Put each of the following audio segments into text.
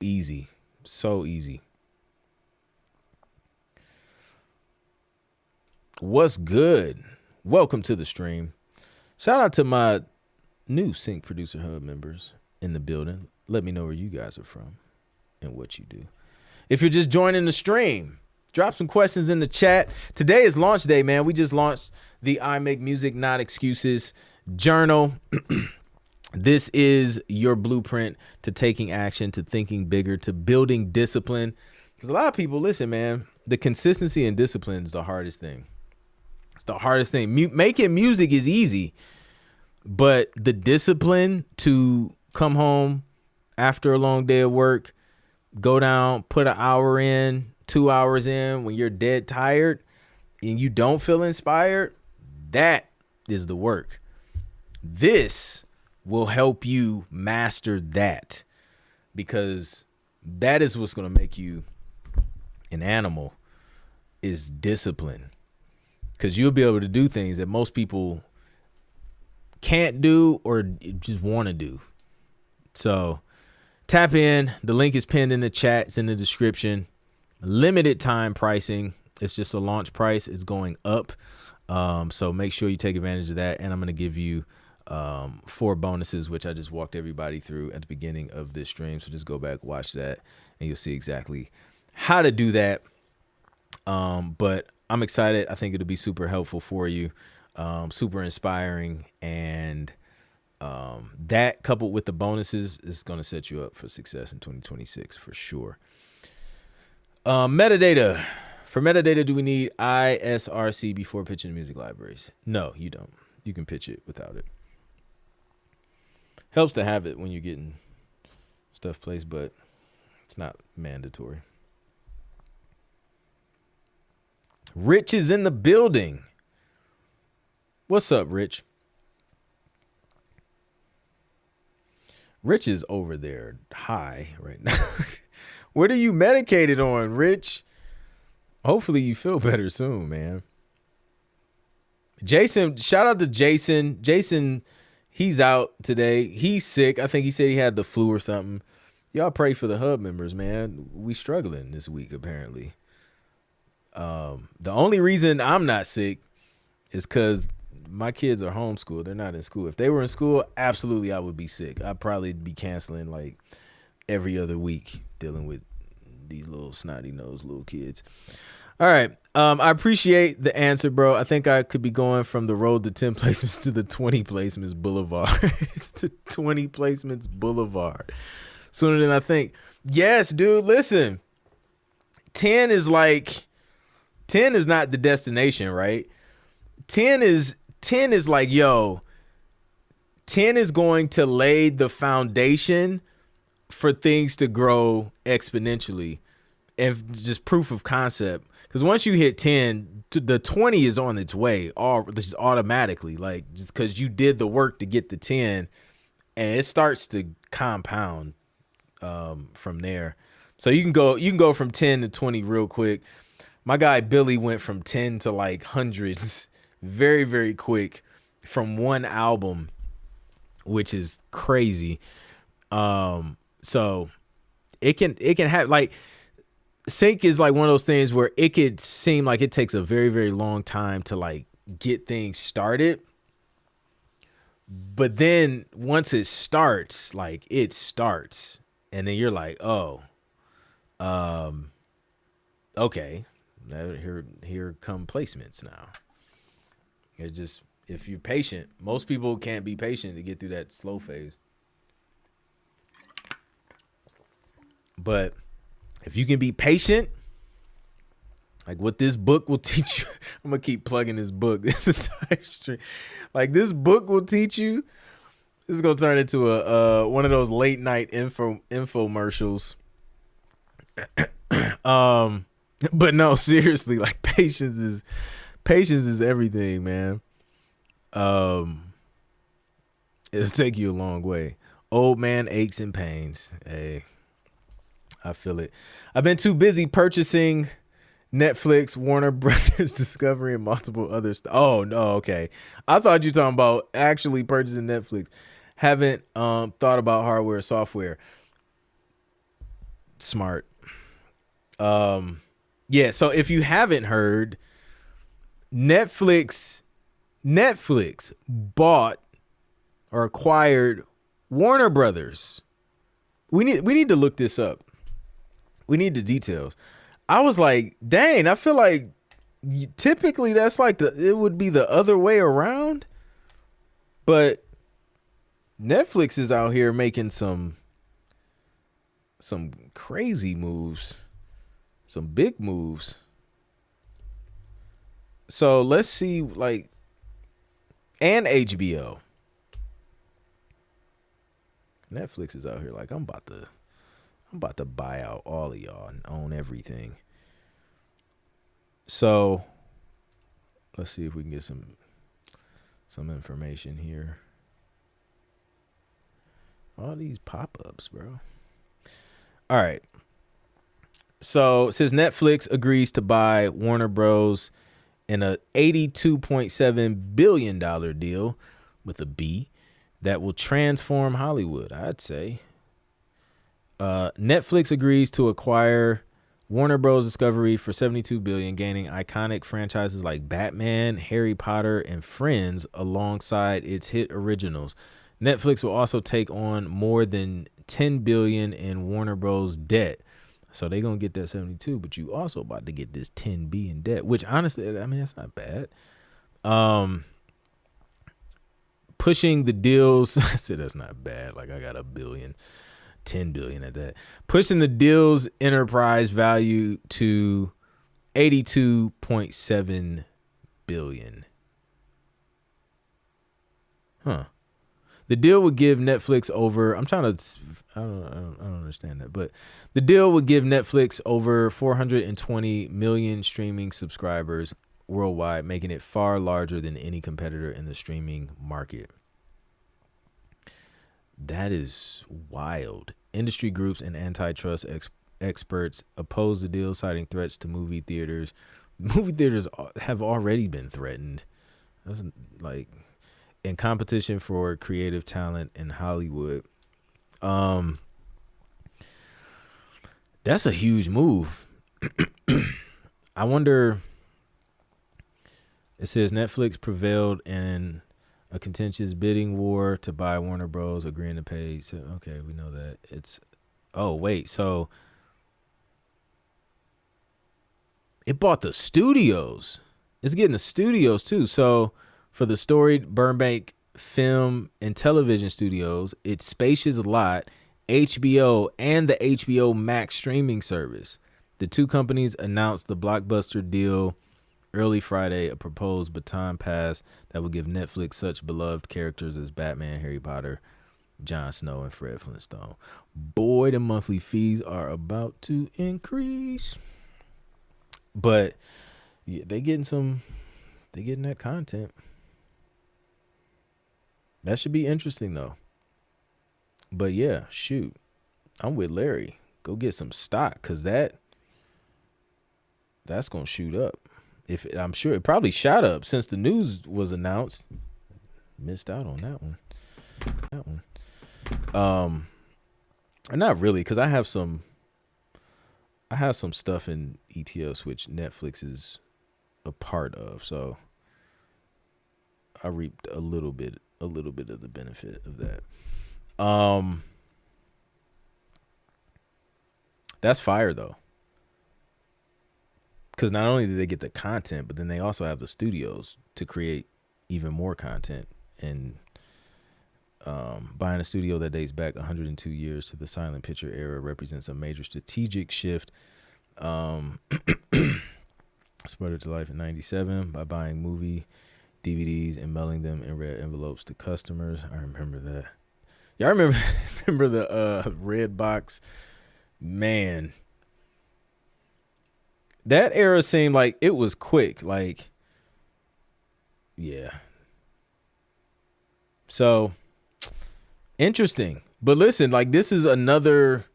easy. So easy. What's good? Welcome to the stream. Shout out to my new Sync Producer Hub members in the building. Let me know where you guys are from and what you do. If you're just joining the stream, drop some questions in the chat. Today is launch day, man. We just launched the I Make Music Not Excuses journal. This is your blueprint to taking action, to thinking bigger, to building discipline. Because a lot of people, listen, man, the consistency and discipline is the hardest thing. It's the hardest thing. Making music is easy, but the discipline to come home after a long day of work, go down, put an hour in, 2 hours in when you're dead tired and you don't feel inspired, that is the work. This will help you master that, because that is what's going to make you an animal, is discipline. Because you'll be able to do things that most people can't do or just want to do. So tap in. The link is pinned in the chat. It's in the description. Limited time pricing. It's just a launch price. It's going up. So make sure you take advantage of that. And I'm going to give you 4 bonuses, which I just walked everybody through at the beginning of this stream. So just go back, watch that, and you'll see exactly how to do that. But I'm excited. I think it'll be super helpful for you, super inspiring, and that coupled with the bonuses is going to set you up for success in 2026 for sure. Metadata. For metadata, do we need ISRC before pitching music libraries? No, you don't. You can pitch it without it. Helps to have it when you're getting stuff placed, but it's not mandatory. Rich is in the building. What's up, Rich? Rich is over there high right now. What are you medicated on, Rich? Hopefully you feel better soon, man. Jason, shout out to Jason. Jason, he's out today. He's sick. I think he said he had the flu or something. Y'all pray for the hub members, man. We struggling this week, apparently. The only reason I'm not sick is because my kids are homeschooled. They're not in school. If they were in school, absolutely I would be sick. I'd probably be canceling like every other week, dealing with these little snotty nosed little kids. All right. I appreciate the answer, bro. I think I could be going from the road to 10 placements to the 20 placements boulevard. To 20 placements boulevard. Sooner than I think. Yes, dude, listen. 10 is not the destination, right? 10 is like, yo, 10 is going to lay the foundation for things to grow exponentially, and just proof of concept. Because once you hit 10, the 20 is on its way, just automatically, like just because you did the work to get the 10, and it starts to compound from there. So you can go from 10 to 20 real quick. My guy Billy went from 10 to like hundreds very, very quick from one album, which is crazy. So it can have, like, sync is like one of those things where it could seem like it takes a very, very long time to like get things started. But then once it starts, like it starts, and then you're like, oh, okay, here come placements now. It just, if you're patient, most people can't be patient to get through that slow phase. But if you can be patient, like what this book will teach you, I'm gonna keep plugging this book. This entire stream, like this book will teach you. This is gonna turn into a one of those late night infomercials. But no, seriously, like patience is everything, man. It'll take you a long way. Old man aches and pains. Hey, I feel it. I've been too busy purchasing Netflix, Warner Brothers, Discovery, and multiple other stuff. Oh, no, okay. I thought you were talking about actually purchasing Netflix. Haven't thought about hardware, software. Smart. Yeah, so if you haven't heard, Netflix bought or acquired Warner Brothers. We need to look this up. We need the details. I was like, dang, I feel like typically that's like it would be the other way around. But Netflix is out here making some crazy moves, some big moves. So let's see, like, and HBO. Netflix is out here like, I'm about to buy out all of y'all and own everything. So let's see if we can get some information here. All these pop-ups, bro. All right. So it says Netflix agrees to buy Warner Bros. In a $82.7 billion deal with a B that will transform Hollywood, I'd say. Netflix agrees to acquire Warner Bros. Discovery for $72 billion, gaining iconic franchises like Batman, Harry Potter, and Friends alongside its hit originals. Netflix will also take on more than $10 billion in Warner Bros. Debt. So they're going to get that 72, but you also about to get this 10B in debt, which honestly, I mean, that's not bad. Pushing the deals, I said that's not bad. Like I got $1 billion, 10 billion at that. Pushing the deal's enterprise value to $82.7 billion. Huh. The deal would give Netflix over, I don't understand that, but the deal would give Netflix over 420 million streaming subscribers worldwide, making it far larger than any competitor in the streaming market. That is wild. Industry groups and antitrust experts oppose the deal, citing threats to movie theaters. Movie theaters have already been threatened. That's like in competition for creative talent in Hollywood. That's a huge move. I wonder. It says Netflix prevailed in a contentious bidding war to buy Warner Bros., agreeing to pay. So, okay, we know that. So it bought the studios. It's getting the studios too. So for the storied Burbank film and television studios, its spacious lot, HBO, and the HBO Max streaming service. The two companies announced the blockbuster deal early Friday, a proposed baton pass that will give Netflix such beloved characters as Batman, Harry Potter, Jon Snow, and Fred Flintstone. Boy, the monthly fees are about to increase. But yeah, they getting that content. That should be interesting though. But yeah, shoot. I'm with Larry. Go get some stock, cause that's gonna shoot up. I'm sure it probably shot up since the news was announced. Missed out on that one. Not really, because I have some stuff in ETFs which Netflix is a part of, so I reaped a little bit of the benefit of that. That's fire though, because not only do they get the content, but then they also have the studios to create even more content. And buying a studio that dates back 102 years to the silent picture era represents a major strategic shift. Spurred it to life in 97 by buying movie DVDs and mailing them in red envelopes to customers. I remember that. Y'all remember the red box? Man, that era seemed like it was quick. Like, yeah. So interesting. But listen, like, this is another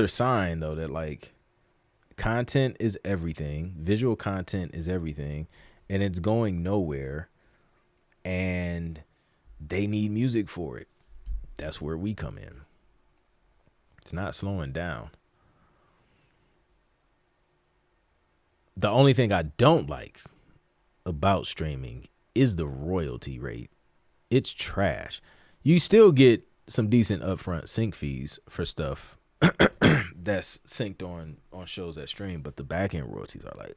sign though that like content is everything. Visual content is everything, and it's going nowhere. And they need music for it. That's where we come in. It's not slowing down. The only thing I don't like about streaming is the royalty rate. It's trash. You still get some decent upfront sync fees for stuff that's synced on shows that stream, but the back end royalties are like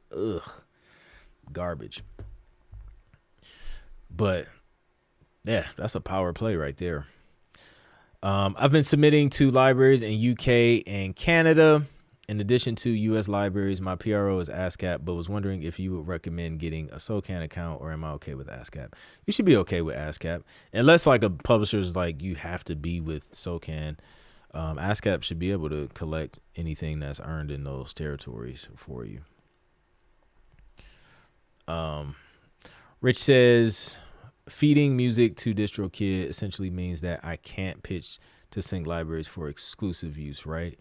garbage. But yeah, that's a power play right there. I've been submitting to libraries in UK and Canada. In addition to US libraries, my PRO is ASCAP, but was wondering if you would recommend getting a SOCAN account, or am I okay with ASCAP? You should be okay with ASCAP. Unless like a publisher's like you have to be with SOCAN. ASCAP should be able to collect anything that's earned in those territories for you. Rich says, feeding music to DistroKid essentially means that I can't pitch to sync libraries for exclusive use, right?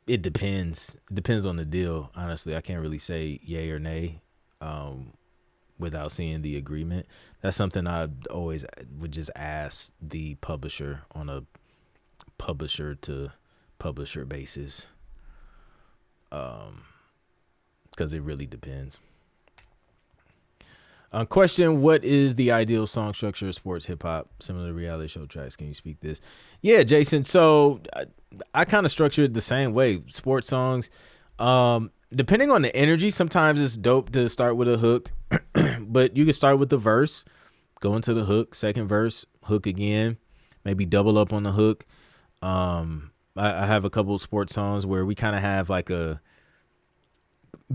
It depends. It depends on the deal. Honestly, I can't really say yay or nay without seeing the agreement. That's something I always would just ask the publisher on a publisher to publisher basis, because it really depends. Question, what is the ideal song structure of sports hip-hop, similar to reality show tracks? Can you speak this? Yeah, Jason. So I kind of structure it the same way. Sports songs, depending on the energy, sometimes it's dope to start with a hook, but you can start with the verse, go into the hook, second verse, hook again, maybe double up on the hook. I have a couple of sports songs where we kind of have like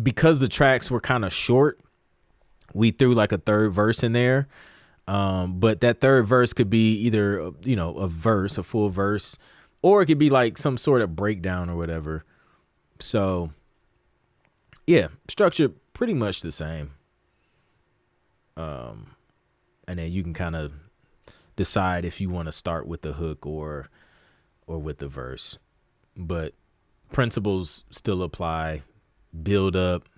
because the tracks were kind of short, we threw like a third verse in there. But that third verse could be either, a verse, a full verse, or it could be like some sort of breakdown or whatever. So yeah, structure pretty much the same. And then you can kind of decide if you want to start with the hook or with the verse, but principles still apply. Build up,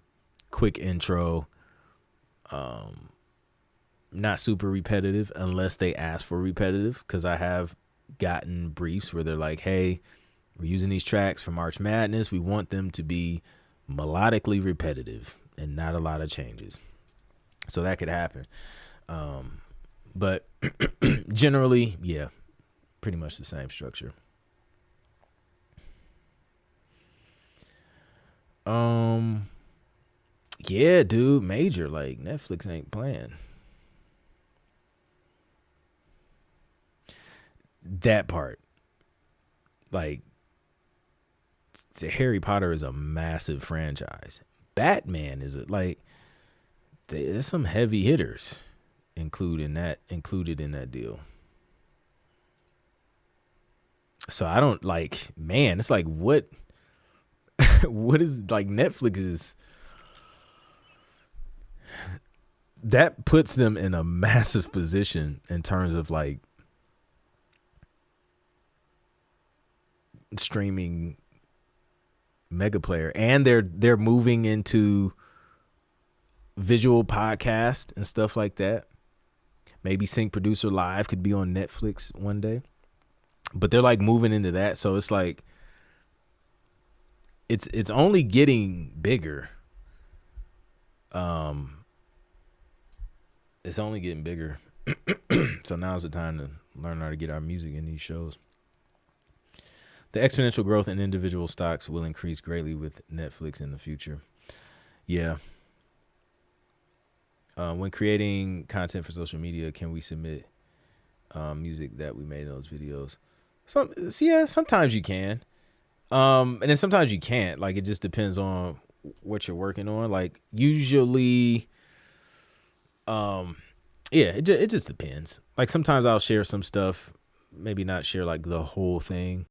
quick intro, not super repetitive unless they ask for repetitive, because I have gotten briefs where they're like, hey, we're using these tracks for March Madness, we want them to be melodically repetitive and not a lot of changes. So that could happen, but generally, yeah, pretty much the same structure. Yeah, dude, major, like Netflix ain't playing. That part. Like, Harry Potter is a massive franchise. Batman is there's some heavy hitters included in that deal. So I don't it's like what what is like Netflix is, that puts them in a massive position in terms of like streaming mega player, and they're moving into visual podcast and stuff like that. Maybe Sync Producer Live could be on Netflix one day, but they're like moving into that. So it's like it's only getting bigger. It's only getting bigger. So now's the time to learn how to get our music in these shows. The exponential growth in individual stocks will increase greatly with Netflix in the future. Yeah. When creating content for social media, can we submit music that we made in those videos? Sometimes you can. And then sometimes you can't. Like, it just depends on what you're working on. Like, usually, it just depends. Like, sometimes I'll share some stuff, maybe not share like the whole thing.